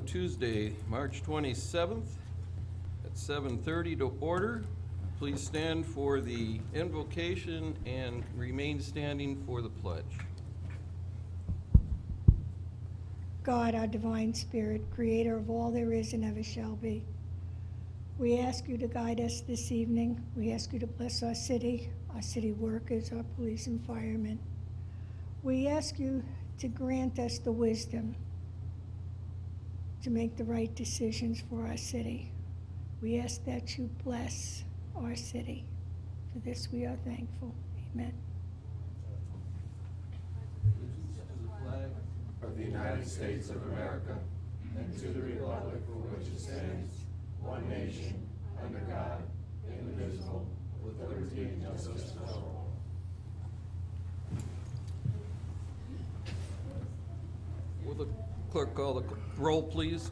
Tuesday, March 27th at 7:30 to order. Please stand for the invocation and remain standing for the pledge. God, our divine spirit, creator of all there is and ever shall be, we ask you to guide us this evening. We ask you to bless our city workers, our police and firemen. We ask you to grant us the wisdom to make the right decisions for our city. We ask that you bless our city. For this we are thankful. Amen. Of the United States of America, and to the republic for which it stands, one nation, under God, indivisible, with liberty and justice for all. Will the clerk call the roll, please?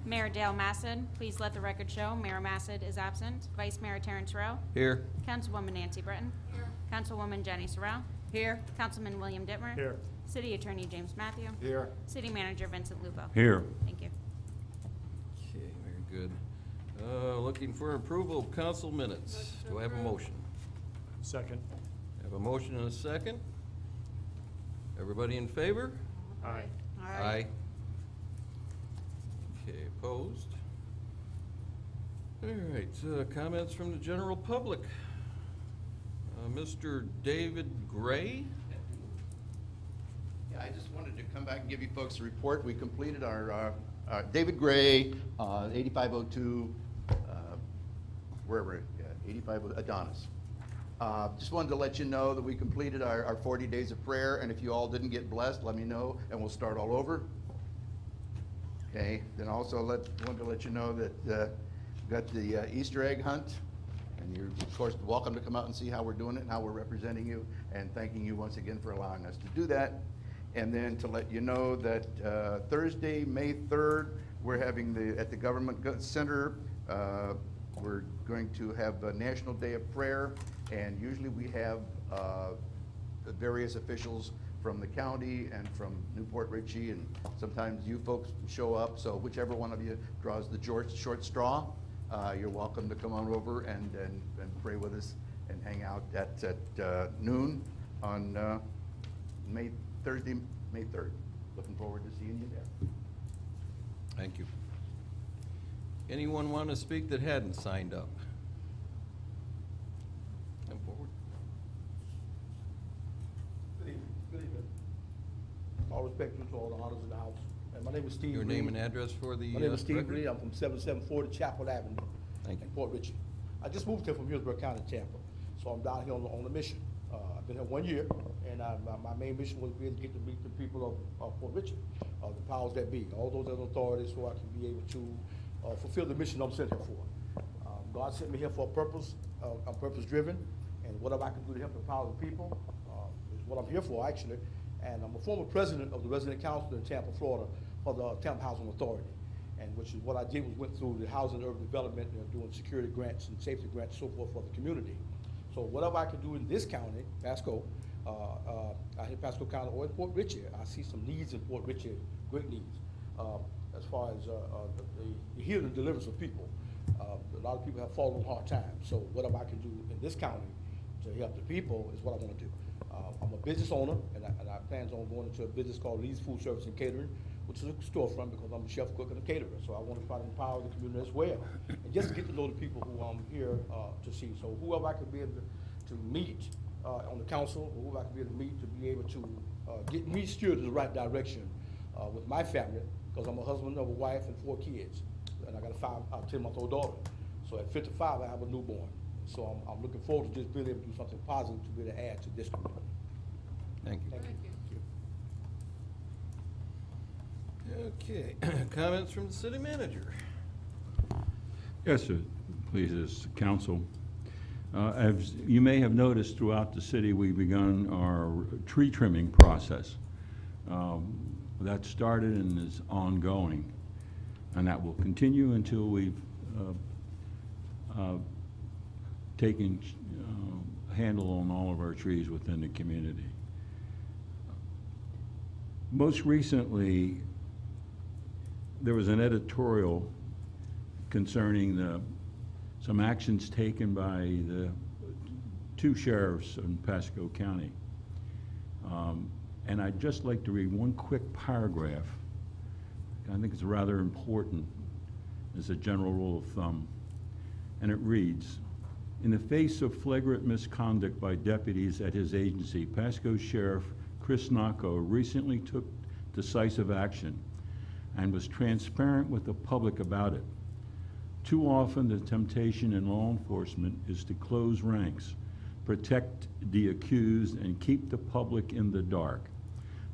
Mayor Dale Massad, please let the record show Mayor Massad is absent. Vice Mayor Terrence Rowe. Here. Councilwoman Nancy Britton. Here. Councilwoman Jenny Sorrell. Here. Councilman William Dittmer. Here. City Attorney James Matthew. Here. City Manager Vincent Lupo. Here. Thank you. Okay, very good. Looking for approval of council minutes. Do I have a motion? Second. I have a motion and a second. Everybody in favor? Aye. Aye. Okay, opposed? All right, comments from the general public. Mr. David Gray? Yeah, I just wanted to come back and give you folks a report. We completed our David Gray, 8502, wherever, 85 Adonis. Just wanted to let you know that we completed our 40 days of prayer, and if you all didn't get blessed, let me know, and we'll start all over. Okay, then also wanted to let you know that we've got the Easter egg hunt, and you're, of course, welcome to come out and see how we're doing it and how we're representing you, and thanking you once again for allowing us to do that. And then to let you know that Thursday, May 3rd, we're having at the Government Center, we're going to have a National Day of Prayer, and usually we have the various officials from the county and from Newport Richey, and sometimes you folks show up, so whichever one of you draws the short straw, you're welcome to come on over and pray with us and hang out at noon on Thursday, May 3rd. Looking forward to seeing you there. Thank you. Anyone want to speak that hadn't signed up? Come forward. Good evening. Good evening. All respect due to all the honors in the house. And my name is Steve Your Reed. name and address for the My name is Steve record? Reed. I'm from 7740 Chapel Avenue. Thank you. In Port Richey. I just moved here from Hillsborough County, Tampa. So I'm down here on a mission. I've been here 1 year, and my main mission was to get to meet the people of Port Richey, the powers that be, all those other authorities, so I can be able to fulfill the mission I'm sent here for. God sent me here for a purpose. I'm purpose-driven, and whatever I can do to help empower the people is what I'm here for, actually. And I'm a former president of the resident council in Tampa, Florida, for the Tampa Housing Authority. And which is what I did was went through the housing and urban development, doing security grants and safety grants, so forth for the community. So whatever I can do in this county, Pasco, I hit Pasco County or in Port Richey, I see some needs in Port Richey, great needs, as far as the healing and deliverance of people. A lot of people have fallen on hard times. So whatever I can do in this county to help the people is what I want to do. I'm a business owner, and I plan on going into a business called Lee's Food Service and Catering, which is a storefront because I'm a chef, cook, and a caterer. So I want to try to empower the community as well, and just to get to know the people who I'm here to see. So whoever I could be able to meet on the council, or whoever I could be able to meet to be able to get me steered in the right direction with my family, because I'm a husband of a wife and 4 kids, and I got a 10-month-old daughter. So at 55, I have a newborn. So I'm looking forward to just being able to do something positive to be able to add to this community. Thank you. Thank you. Okay, comments from the city manager. Yes, sir. Please, as council. As you may have noticed throughout the city, we've begun our tree trimming process. That started and is ongoing, and that will continue until we've taken a handle on all of our trees within the community. Most recently, there was an editorial concerning some actions taken by the two sheriffs in Pasco County. And I'd just like to read one quick paragraph. I think it's rather important as a general rule of thumb. And it reads, in the face of flagrant misconduct by deputies at his agency, Pasco Sheriff Chris Nocco recently took decisive action and was transparent with the public about it. Too often the temptation in law enforcement is to close ranks, protect the accused, and keep the public in the dark.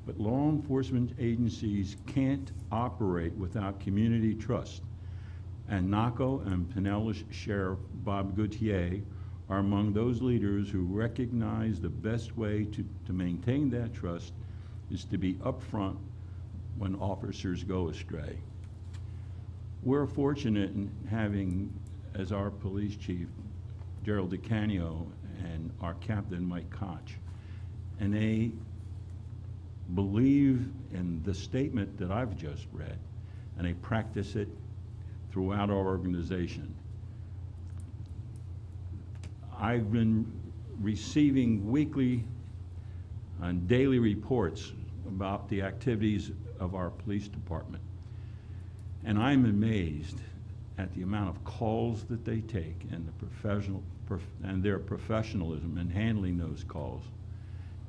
But law enforcement agencies can't operate without community trust. And Nocco and Pinellas Sheriff Bob Gautier are among those leaders who recognize the best way to maintain that trust is to be upfront when officers go astray. We're fortunate in having as our police chief Gerald DeCanio and our captain Mike Koch, and they believe in the statement that I've just read, and they practice it throughout our organization. I've been receiving weekly and daily reports about the activities of our police department, and I'm amazed at the amount of calls that they take and their professionalism in handling those calls.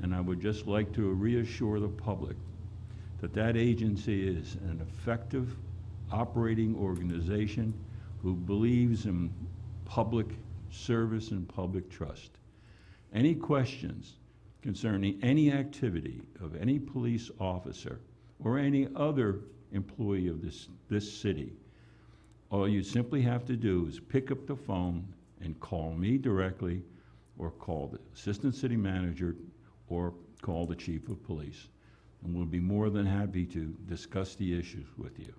And I would just like to reassure the public that that agency is an effective operating organization who believes in public service and public trust. Any questions concerning any activity of any police officer or any other employee of this city, all you simply have to do is pick up the phone and call me directly, or call the assistant city manager, or call the chief of police. And we'll be more than happy to discuss the issues with you.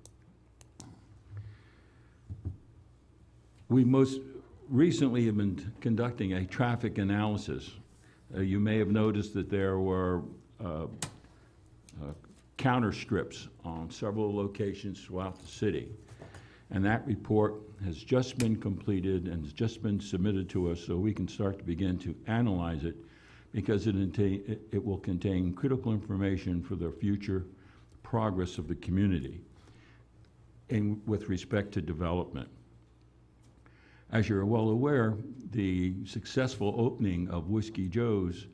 We most recently have been conducting a traffic analysis. You may have noticed that there were counter strips on several locations throughout the city. And that report has just been completed and has just been submitted to us so we can start to begin to analyze it, because it will contain critical information for the future progress of the community and with respect to development. As you're well aware, the successful opening of Whiskey Joe's,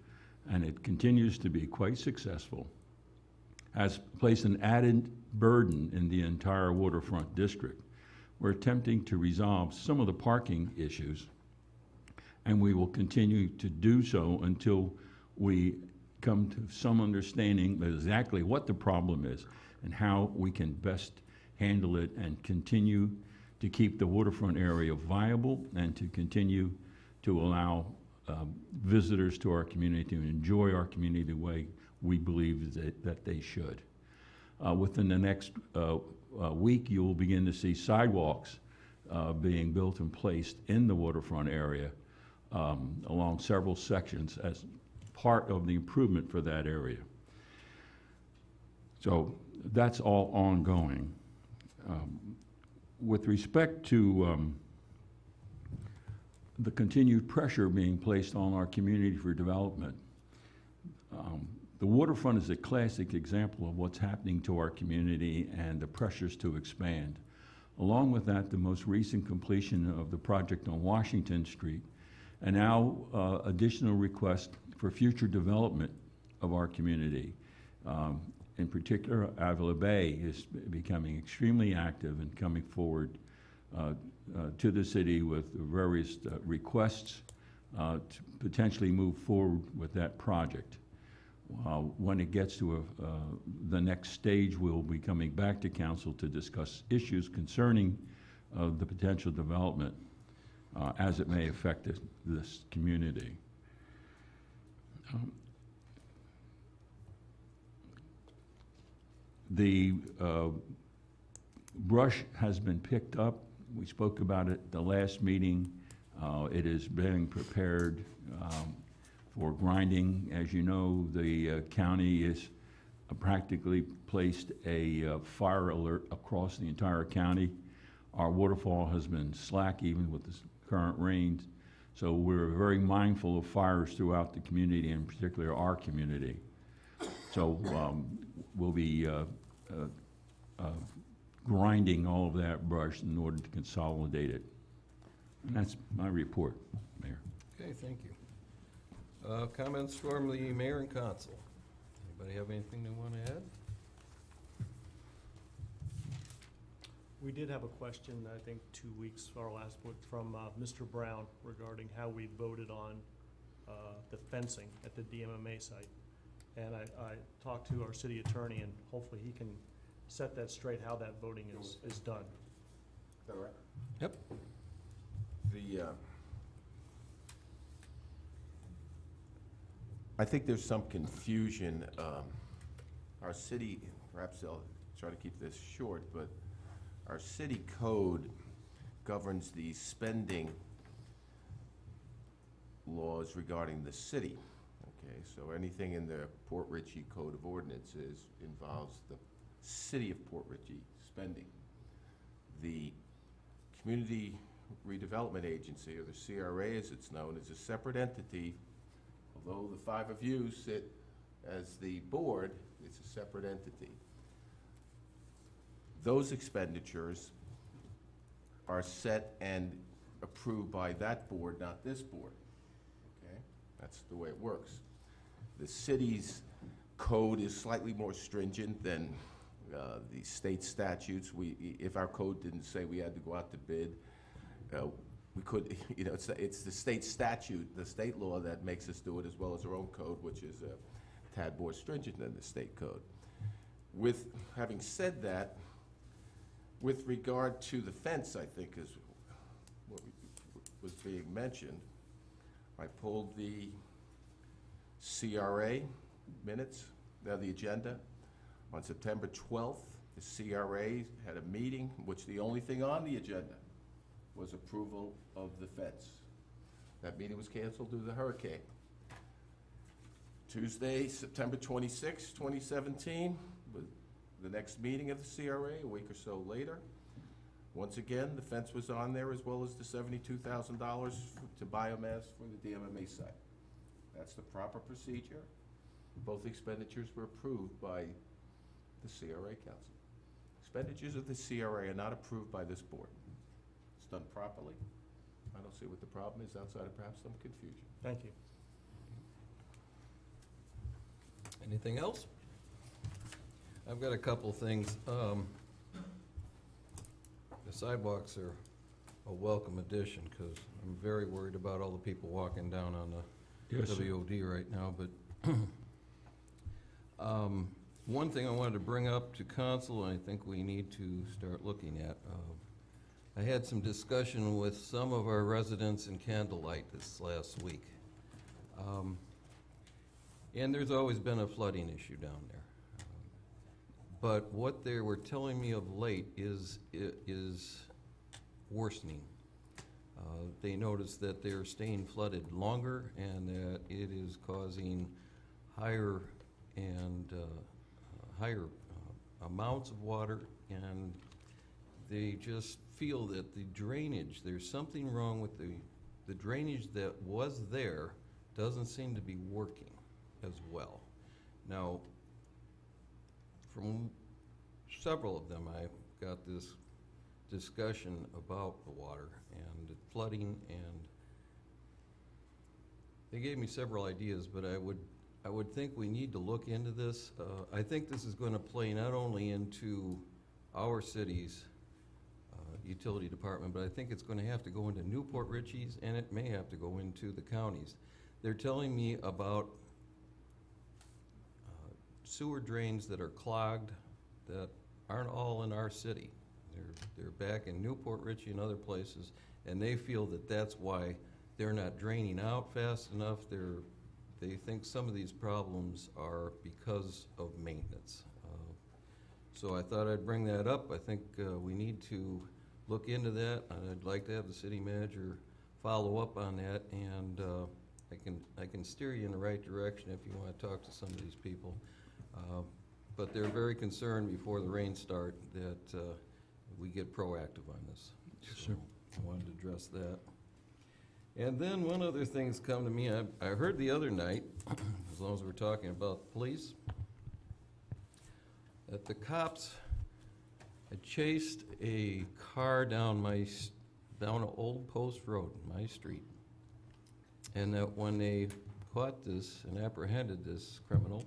and it continues to be quite successful, has placed an added burden in the entire waterfront district. We're attempting to resolve some of the parking issues, and we will continue to do so until we come to some understanding of exactly what the problem is and how we can best handle it and continue to keep the waterfront area viable and to continue to allow visitors to our community to enjoy our community the way we believe that they should. Within the next week, you will begin to see sidewalks being built and placed in the waterfront area along several sections as part of the improvement for that area. So that's all ongoing. With respect to the continued pressure being placed on our community for development, the waterfront is a classic example of what's happening to our community and the pressures to expand. Along with that, the most recent completion of the project on Washington Street, and now additional requests for future development of our community. In particular, Avila Bay is becoming extremely active and coming forward to the city with various requests to potentially move forward with that project. When it gets to the next stage, we'll be coming back to council to discuss issues concerning the potential development as it may affect this community. The brush has been picked up. We spoke about it the last meeting. It is being prepared for grinding. As you know, the county is practically placed a fire alert across the entire county. Our waterfall has been slack even with the current rains. So we're very mindful of fires throughout the community, in particular our community. So we'll be grinding all of that brush in order to consolidate it. And that's my report, Mayor. Okay, thank you. Comments from the mayor and council. Anybody have anything they want to add? We did have a question, I think 2 weeks, our last one, from Mr. Brown regarding how we voted on the fencing at the DMMA site. And I talked to our city attorney, and hopefully he can set that straight, how that voting is done. Is that right? Yep. I think there's some confusion. Our city, perhaps they'll try to keep this short, but our city code governs the spending laws regarding the city. Okay, so anything in the Port Richey Code of Ordinances involves the city of Port Richey spending. The Community Redevelopment Agency, or the CRA as it's known, is a separate entity. Although the five of you sit as the board, it's a separate entity. Those expenditures are set and approved by that board, not this board. Okay? That's the way it works. The city's code is slightly more stringent than the state statutes. If our code didn't say we had to go out to bid, we could, it's the state statute, the state law that makes us do it, as well as our own code, which is a tad more stringent than the state code. With having said that, with regard to the fence, I think is what was being mentioned, I pulled the CRA minutes, the agenda. On September 12th, the CRA had a meeting, which the only thing on the agenda was approval of the fence. That meeting was canceled due to the hurricane. Tuesday, September 26, 2017, was the next meeting of the CRA, a week or so later. Once again, the fence was on there, as well as the $72,000 to biomass for the DMMA site. That's the proper procedure. Both expenditures were approved by the CRA Council. Expenditures of the CRA are not approved by this board. It's done properly. I don't see what the problem is outside of perhaps some confusion. Thank you. Anything else? I've got a couple things. The sidewalks are a welcome addition, because I'm very worried about all the people walking down on the Yes, sir. WOD right now, but one thing I wanted to bring up to council, and I think we need to start looking at, I had some discussion with some of our residents in Candlelight this last week. And there's always been a flooding issue down there. But what they were telling me of late is worsening. They noticed that they're staying flooded longer, and that it is causing higher amounts of water, and they just feel that the drainage, there's something wrong with the drainage that was there doesn't seem to be working as well. Now, from several of them, I got this discussion about the water and the flooding, and they gave me several ideas, but I would think we need to look into this. I think this is going to play not only into our city's utility department, but I think it's going to have to go into New Port Richey's, and it may have to go into the counties. They're telling me about sewer drains that are clogged that aren't all in our city. They're back in New Port Richey and other places, and they feel that that's why they're not draining out fast enough. They think some of these problems are because of maintenance. So I thought I'd bring that up. I think we need to look into that. I'd like to have the city manager follow up on that, and I can steer you in the right direction if you want to talk to some of these people. but they're very concerned before the rains start that we get proactive on this. Yes, So sir. I wanted to address that. And then one other thing's come to me. I heard the other night, as long as we're talking about police, that the cops had chased a car down down Old Post Road, my street. And that when they caught this and apprehended this criminal,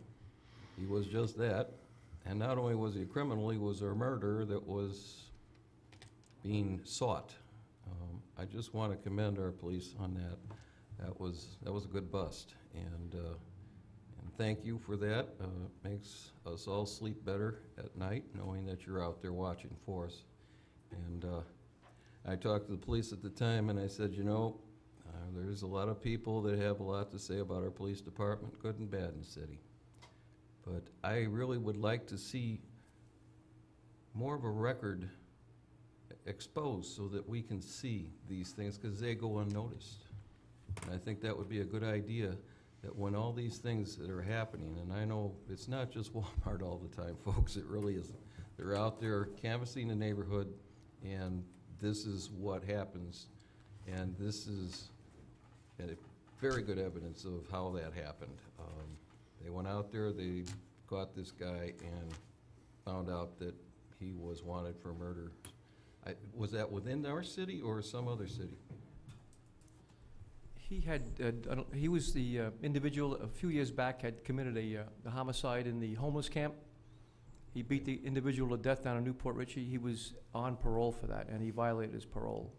he was just that. And not only was he a criminal, he was a murderer that was being sought. I just want to commend our police on that. That was a good bust, and thank you for that. Makes us all sleep better at night, knowing that you're out there watching for us. And I talked to the police at the time, and I said, you know, there's a lot of people that have a lot to say about our police department, good and bad in the city. But I really would like to see more of a record exposed so that we can see these things, because they go unnoticed. And I think that would be a good idea, that when all these things that are happening, and I know it's not just Walmart all the time, folks, it really isn't. They're out there canvassing the neighborhood, and this is what happens. And this is a very good evidence of how that happened. They went out there, they caught this guy, and found out that he was wanted for murder. Was that within our city or some other city? He had, he was the individual a few years back had committed a homicide in the homeless camp. He beat the individual to death down in Newport Richie. He was on parole for that, and he violated his parole.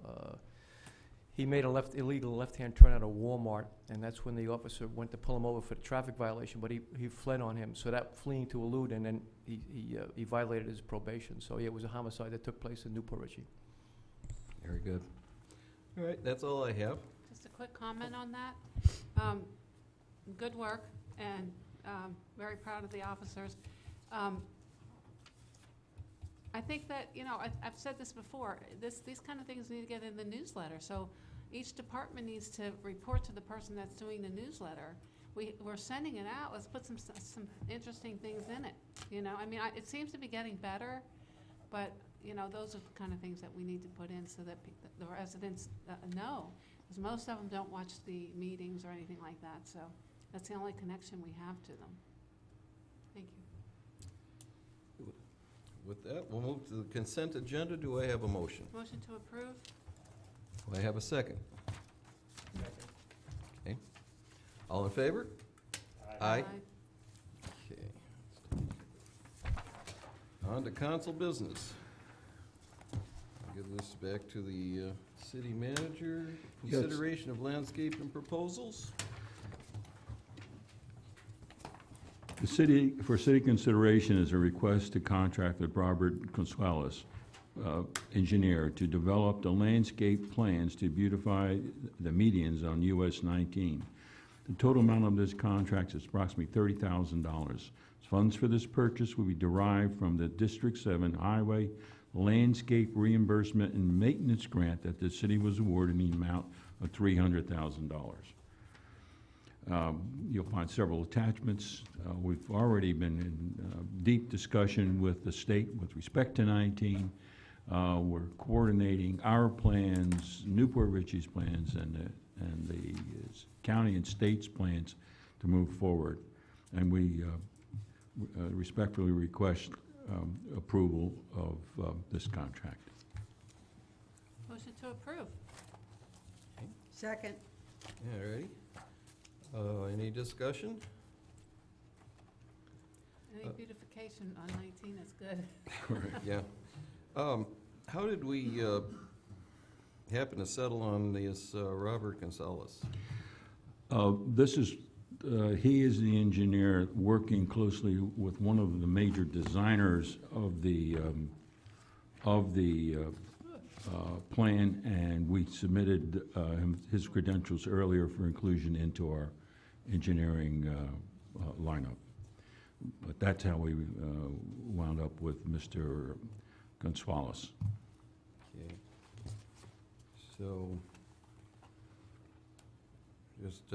He made a illegal left-hand turn out of Walmart, and that's when the officer went to pull him over for the traffic violation, but he fled on him. So that fleeing to elude, and then he violated his probation. So yeah, it was a homicide that took place in Newport Richie. Very good. All right, that's all I have. Just a quick comment on that. Good work, and very proud of the officers. I think that, you know, I've said this before, these kind of things need to get in the newsletter. So each department needs to report to the person that's doing the newsletter. We're sending it out, let's put some interesting things in it. You know, I mean, it seems to be getting better, but, you know, those are the kind of things that we need to put in so that the residents know. Because most of them don't watch the meetings or anything like that, so that's the only connection we have to them. Thank you. With that, we'll move to the consent agenda. Do I have a motion? Motion to approve? Do I have a second? Okay. All in favor? Aye. Okay. On to council business. I'll give this back to the city manager. Yes. Consideration of landscaping proposals. The city, for city consideration, is a request to contract with Robert Gonzalez, engineer, to develop the landscape plans to beautify the medians on US 19. The total amount of this contract is approximately $30,000. Funds for this purchase will be derived from the District 7 Highway Landscape Reimbursement and Maintenance Grant that the city was awarded in the amount of $300,000. You'll find several attachments. We've already been in deep discussion with the state with respect to 19. We're coordinating our plans, Newport Richie's plans, and the county and state's plans to move forward. And we respectfully request approval of this contract. Motion to approve? Second. All righty. Any discussion? Any beautification on 19 is good. Yeah. How did we happen to settle on this Robert Gonzalez? This is, he is the engineer working closely with one of the major designers of the plan, and we submitted his credentials earlier for inclusion into our engineering lineup. But that's how we wound up with Mr. Gonzalez. Okay. So, just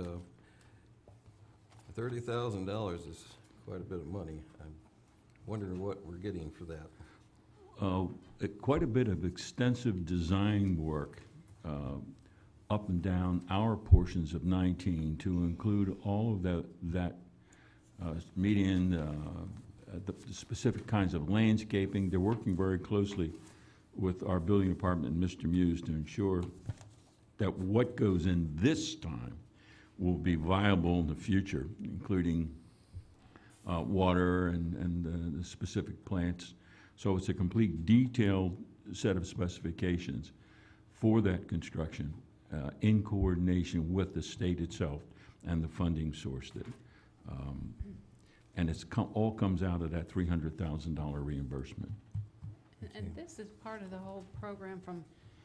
$30,000 is quite a bit of money. wondering what we're getting for that. Quite a bit of extensive design work up and down our portions of 19 to include all of that median, the specific kinds of landscaping. They're working very closely with our building department and Mr. Muse to ensure that what goes in this time will be viable in the future, including water and the specific plants. So it's a complete detailed set of specifications for that construction in coordination with the state itself and the funding source. And it's all comes out of that $300,000 reimbursement. And this is part of the whole program from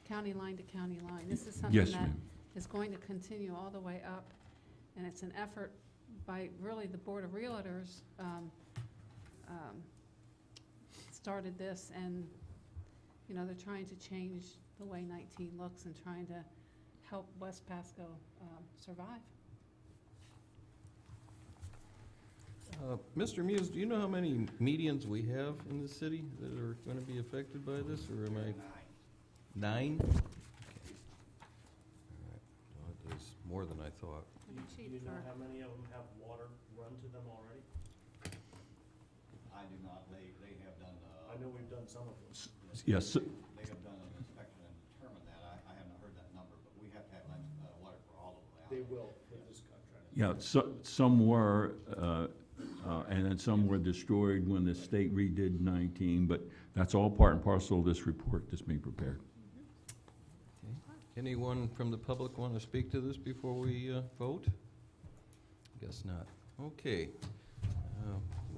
county line to county line. This is Yes, something that ma'am. is going to continue all the way up, and it's an effort by really the Board of Realtors started this, and, you know, they're trying to change the way 19 looks and trying to help West Pasco survive. Mr. Muse, do you know how many medians we have in the city that are going to be affected by this, or am I? 9? Okay. All right. Well, it is more than I thought. Do Cheap you know for- how many of them have water run to them already? I do not. They have done, I know we've done some of them. Yes, they have done an inspection and determined that. I haven't heard that number, but we have to have water for all of the They alleys. will for this contract. yeah, some were, and then some were destroyed when the state redid 19, but that's all part and parcel of this report that's being prepared. Anyone from the public want to speak to this before we vote? Guess not. Okay.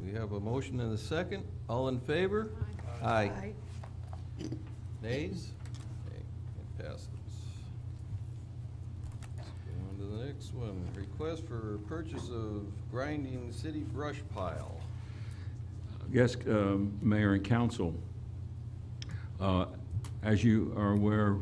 We have a motion and a second. All in favor? Aye. Nays? Okay, it passes. Let's go on to the next one. Request for purchase of grinding city brush pile. Yes, Mayor and Council, as you are aware,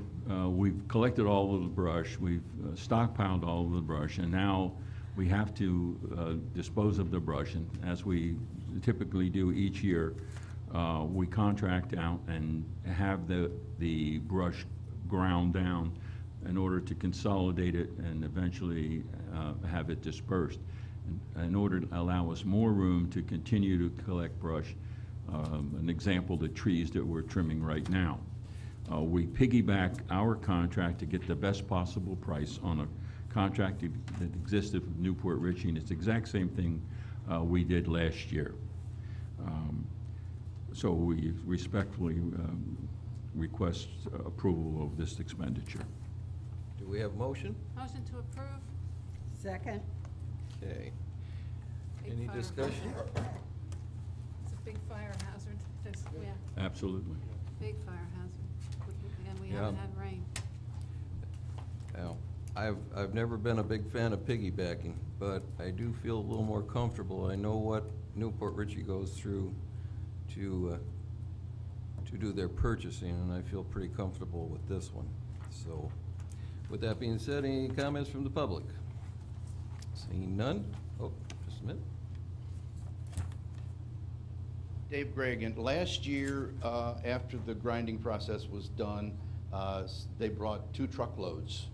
we've collected all of the brush, we've stockpiled all of the brush, and now we have to dispose of the brush. And as we typically do each year, we contract out and have the brush ground down in order to consolidate it and eventually have it dispersed. In order to allow us more room to continue to collect brush, an example, the trees that we're trimming right now. We piggyback our contract to get the best possible price on a contract that existed with Newport Richey, and it's the exact same thing we did last year. So we respectfully request approval of this expenditure. Do we have motion? Motion to approve. Second. Okay. Big Any fire discussion? hazard. It's a big fire hazard. Yeah, Absolutely. big fire hazard. And we Yeah. haven't had rain. Now, I've never been a big fan of piggybacking, but I do feel a little more comfortable. I know what Newport Richey goes through to do their purchasing, and I feel pretty comfortable with this one. So, with that being said, any comments from the public? Seeing none? Oh, just a minute. Dave Gray again. Last year, after the grinding process was done, they brought 2 truckloads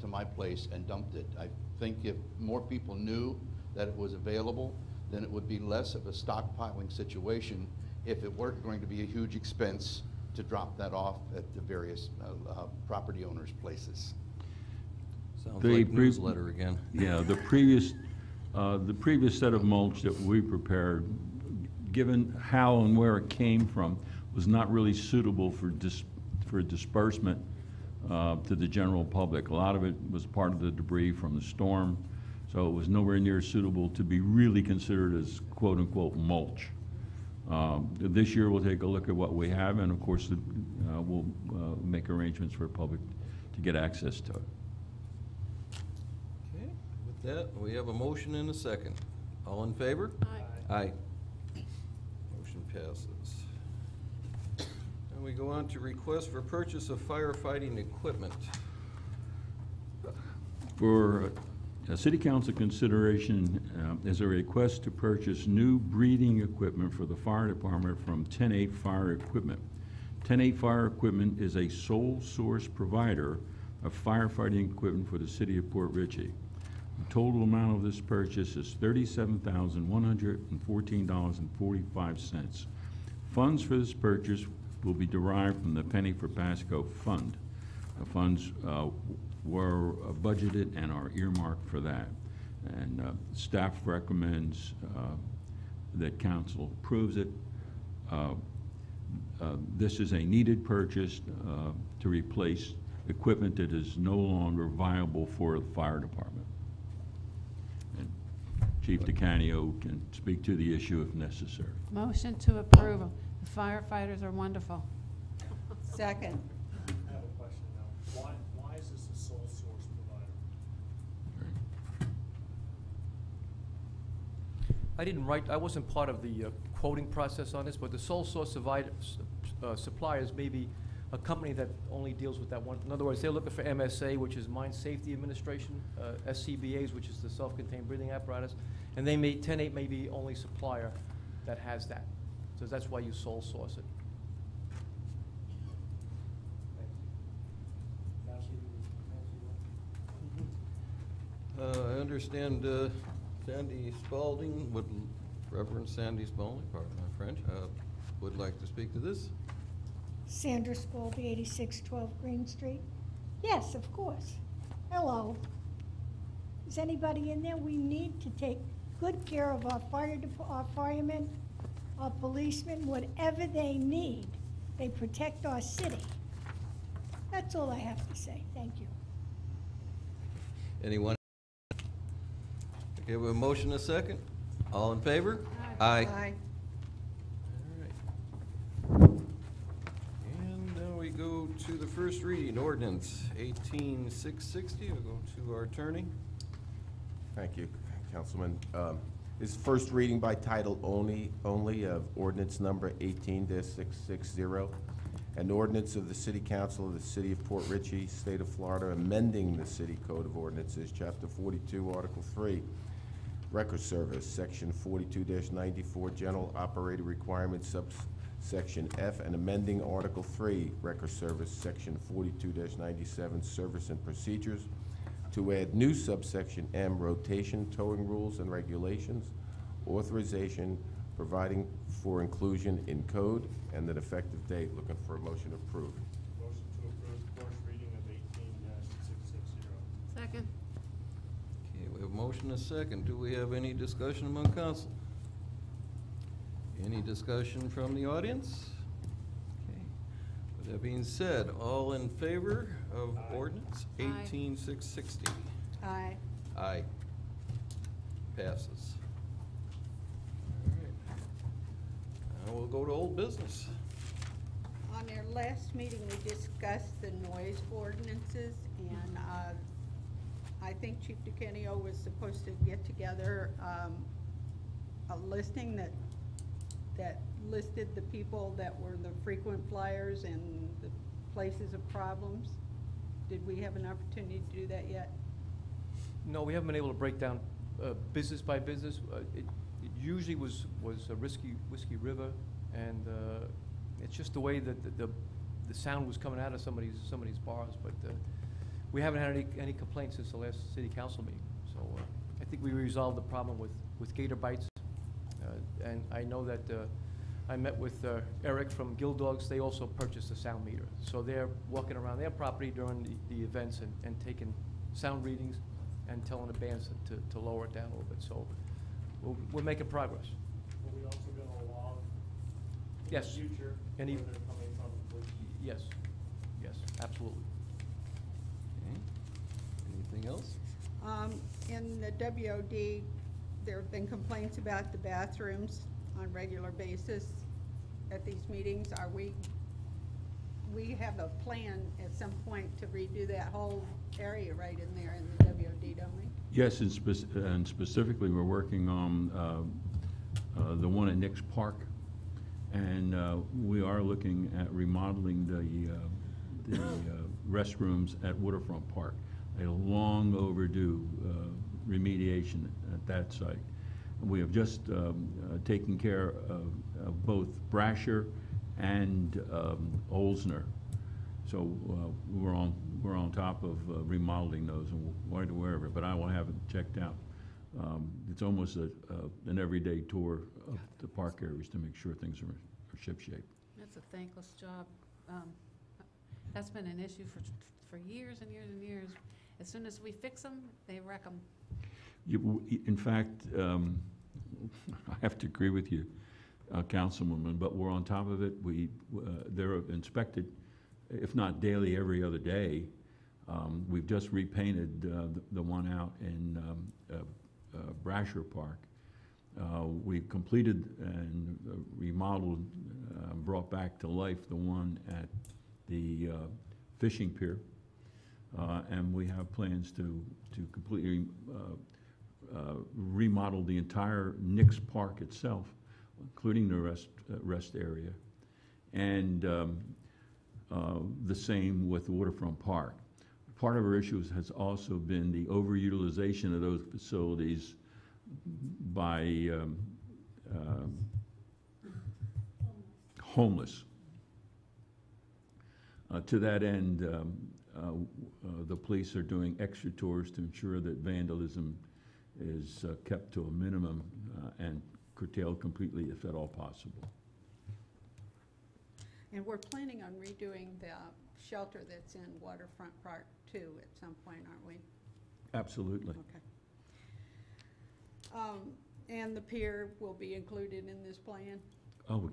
to my place and dumped it. I think if more people knew that it was available, then it would be less of a stockpiling situation if it weren't going to be a huge expense to drop that off at the various property owners' places. Sounds The like brief- newsletter again. Yeah, the previous set of mulch that we prepared, given how and where it came from, was not really suitable for disbursement to the general public. A lot of it was part of the debris from the storm, so it was nowhere near suitable to be really considered as quote-unquote mulch. This year, we'll take a look at what we have, and of course, we'll make arrangements for the public to get access to it. Okay, with that, we have a motion and a second. All in favor? Aye. Aye. Motion passes. And we go on to request for purchase of firefighting equipment. For City Council consideration is a request to purchase new breathing equipment for the fire department from 10-8 Fire Equipment. 10-8 Fire Equipment is a sole source provider of firefighting equipment for the city of Port Richey. The total amount of this purchase is $37,114.45. Funds for this purchase will be derived from the Penny for Pasco Fund. The funds were budgeted and are earmarked for that. And staff recommends that council approves it. This is a needed purchase to replace equipment that is no longer viable for the fire department. And Chief DeCanio can speak to the issue if necessary. Motion to approve. The firefighters are wonderful. Second. I have a question now. Why is this a sole source provider? I wasn't part of the quoting process on this, but the sole source suppliers may be a company that only deals with that one. In other words, they're looking for MSA, which is Mine Safety Administration, SCBA's, which is the self-contained breathing apparatus, and 10-8 may be only supplier that has that. So that's why you sole source it. I understand Sandy Spalding, Reverend Sandy Spalding, pardon my French, would like to speak to this. Sandra Spalding, 8612 Green Street. Yes, of course. Hello. Is anybody in there? We need to take good care of our our firemen, our policemen, whatever they need. They protect our city. That's all I have to say. Thank you. Anyone? Okay, we have a motion and a second. All in favor? Aye. Aye. All right. And now we go to the first reading, ordinance 18660. We'll go to our attorney. Thank you, Councilman. This is first reading by title only of ordinance number 18-660, an ordinance of the City Council of the City of Port Richey, State of Florida, amending the City Code of Ordinances, Chapter 42, Article 3, Record Service, Section 42-94, General Operating Requirements, Subsection F, and amending Article 3, Record Service, Section 42-97, Service and Procedures, to add new subsection M, rotation, towing rules and regulations, authorization, providing for inclusion in code, and an effective date. Looking for a motion approved. Motion to approve first reading of 18-660. Second. Okay, we have a motion and a second. Do we have any discussion among council? Any discussion from the audience? Okay. With that being said, all in favor of ordinance Aye. 18660? Aye. Aye. Passes. All right. Now we'll go to old business. On our last meeting, we discussed the noise ordinances, and I think Chief DeCanio was supposed to get together a listing that listed the people that were the frequent flyers and the places of problems. Did we have an opportunity to do that yet? No, we haven't been able to break down business by business. It usually was a Whiskey River, and it's just the way that the sound was coming out of some of these bars. But we haven't had any complaints since the last city council meeting. So I think we resolved the problem with gator bites, and I know that I met with Eric from Guild Dogs. They also purchased a sound meter, so they're walking around their property during the events and taking sound readings and telling the bands to lower it down a little bit. So we're making progress. Will we also get a log in the Yes. future where Any- they're coming from? Yes, absolutely. Okay. Anything else? In the WOD, there have been complaints about the bathrooms on a regular basis at these meetings. We have a plan at some point to redo that whole area right in there in the WOD, don't we? Yes, and specifically, we're working on the one at Nix Park, and we are looking at remodeling the restrooms at Waterfront Park. A long overdue remediation at that site. We have just taken care of both Brasher and Olsner. So we're on top of remodeling those and wide aware of it, but I will have it checked out. It's almost an everyday tour of the park areas to make sure things are shipshape. That's a thankless job. That's been an issue for years and years and years. As soon as we fix them, they wreck them. In fact, I have to agree with you, Councilwoman, but we're on top of it. They're inspected, if not daily, every other day. We've just repainted the one out in Brasher Park. We've completed and remodeled, brought back to life the one at the fishing pier. And we have plans to completely remodel the entire Nix Park itself, including the rest area. And the same with the Waterfront Park. Part of our issues has also been the overutilization of those facilities by homeless. To that end, the police are doing extra tours to ensure that vandalism is kept to a minimum and curtailed completely if at all possible. And we're planning on redoing the shelter that's in Waterfront Park too at some point, aren't we? Absolutely. Okay. And the pier will be included in this plan? Oh,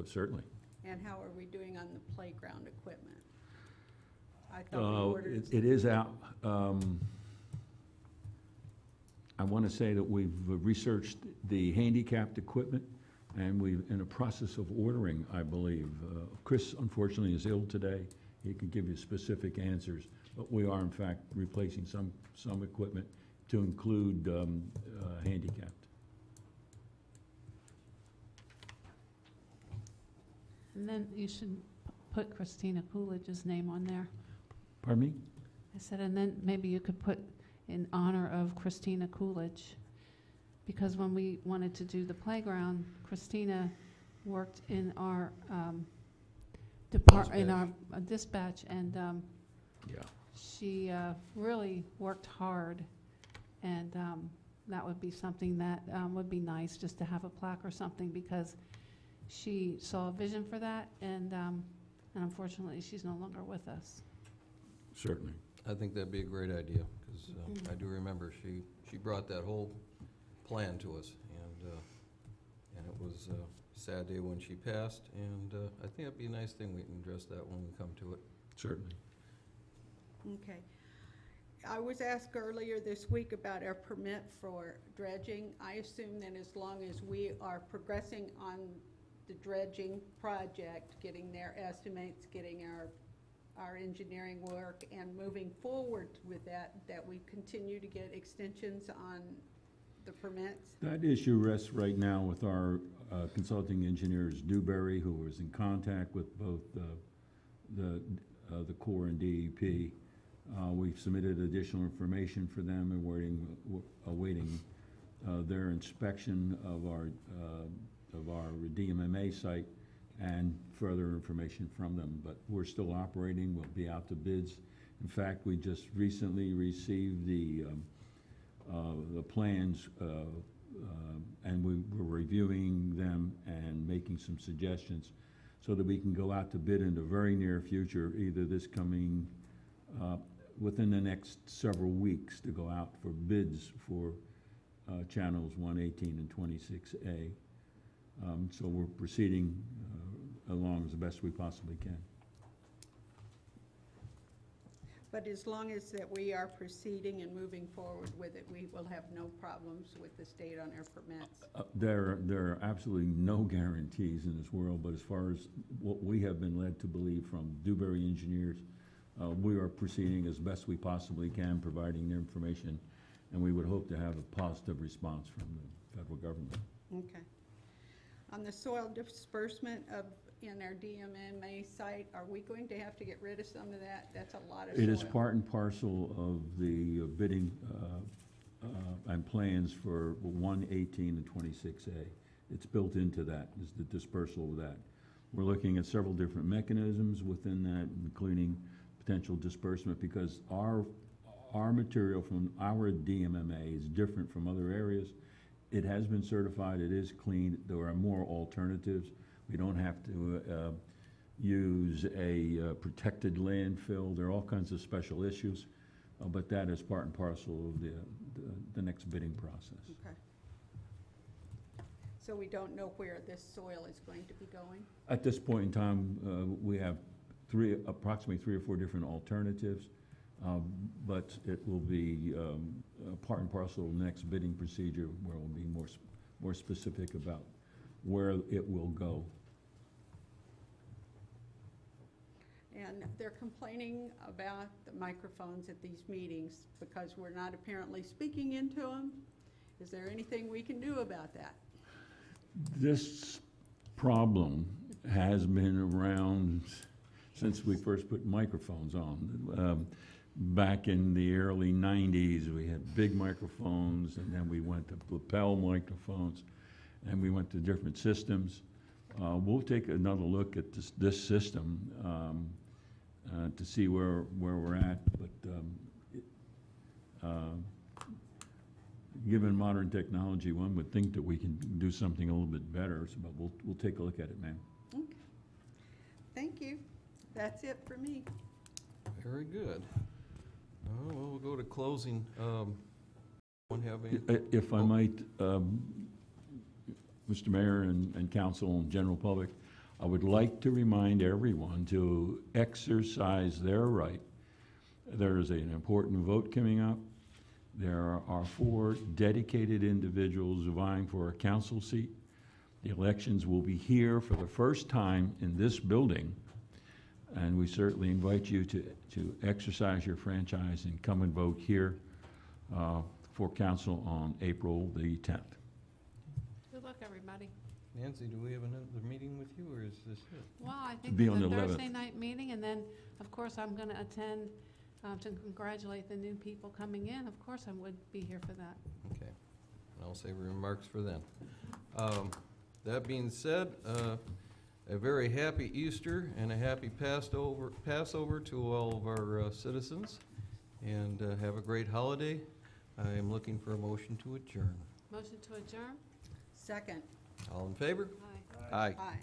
certainly. And how are we doing on the playground equipment? I thought we ordered. It is out. I want to say that we've researched the handicapped equipment, and we're in a process of ordering, I believe. Chris, unfortunately, is ill today. He can give you specific answers, but we are, in fact, replacing some equipment to include handicapped. And then you should put Christina Coolidge's name on there. Pardon me? I said, and then maybe you could put in honor of Christina Coolidge, because when we wanted to do the playground, Christina worked in our dispatch, and yeah, she really worked hard, and that would be something that would be nice just to have a plaque or something, because she saw a vision for that, and unfortunately she's no longer with us. Certainly. I think that'd be a great idea, because I do remember she brought that whole plan to us, and it was a sad day when she passed, and I think it'd be a nice thing we can address that when we come to it. Certainly. Okay. I was asked earlier this week about our permit for dredging. I assume that as long as we are progressing on the dredging project, getting their estimates, getting our engineering work, and moving forward with that we continue to get extensions on the permits? That issue rests right now with our consulting engineers, Dewberry, who was in contact with both the Corps and DEP. We've submitted additional information for them and awaiting their inspection of our DMMA site and further information from them. But we're still operating. We'll be out to bids. In fact, we just recently received the plans, and we're reviewing them and making some suggestions so that we can go out to bid in the very near future, either this coming within the next several weeks, to go out for bids for channels 118 and 26A. So we're proceeding along as the best we possibly can. But as long as that we are proceeding and moving forward with it, we will have no problems with the state on our permits. There are absolutely no guarantees in this world, but as far as what we have been led to believe from Dewberry engineers, we are proceeding as best we possibly can, providing their information, and we would hope to have a positive response from the federal government. Okay. On the soil disbursement in our DMMA site, are we going to have to get rid of some of that? That's a lot of soil. It is part and parcel of the bidding and plans for 118 and 26A. It's built into that, is the dispersal of that. We're looking at several different mechanisms within that, including potential disbursement, because our material from our DMMA is different from other areas. It has been certified, it is clean, there are more alternatives. We don't have to use a protected landfill. There are all kinds of special issues, but that is part and parcel of the next bidding process. Okay. So we don't know where this soil is going to be going? At this point in time, we have approximately 3 or 4 different alternatives, but it will be part and parcel of the next bidding procedure, where we'll be more specific about where it will go. And they're complaining about the microphones at these meetings because we're not apparently speaking into them. Is there anything we can do about that? This problem has been around since we first put microphones on. Back in the early 90s, we had big microphones, and then we went to lapel microphones, and we went to different systems. We'll take another look at this system to see where we're at, but given modern technology, one would think that we can do something a little bit better, but we'll take a look at it, ma'am. Okay. Thank you. That's it for me. Very good. Well, we'll go to closing. One have any? If I might, Mr. Mayor and council and general public, I would like to remind everyone to exercise their right. There is an important vote coming up. There are 4 dedicated individuals vying for a council seat. The elections will be here for the first time in this building, and we certainly invite you to exercise your franchise and come and vote here for council on April the 10th. Good luck, everybody. Nancy, do we have another meeting with you, or is this it? Well, I think Be there's on a the 11th. Thursday night meeting, and then, of course, I'm going to attend to congratulate the new people coming in. Of course, I would be here for that. Okay. And I'll save remarks for then. That being said, a very happy Easter and a happy Passover to all of our citizens, and have a great holiday. I am looking for a motion to adjourn. Motion to adjourn? Second. All in favor? Aye. Aye. Aye.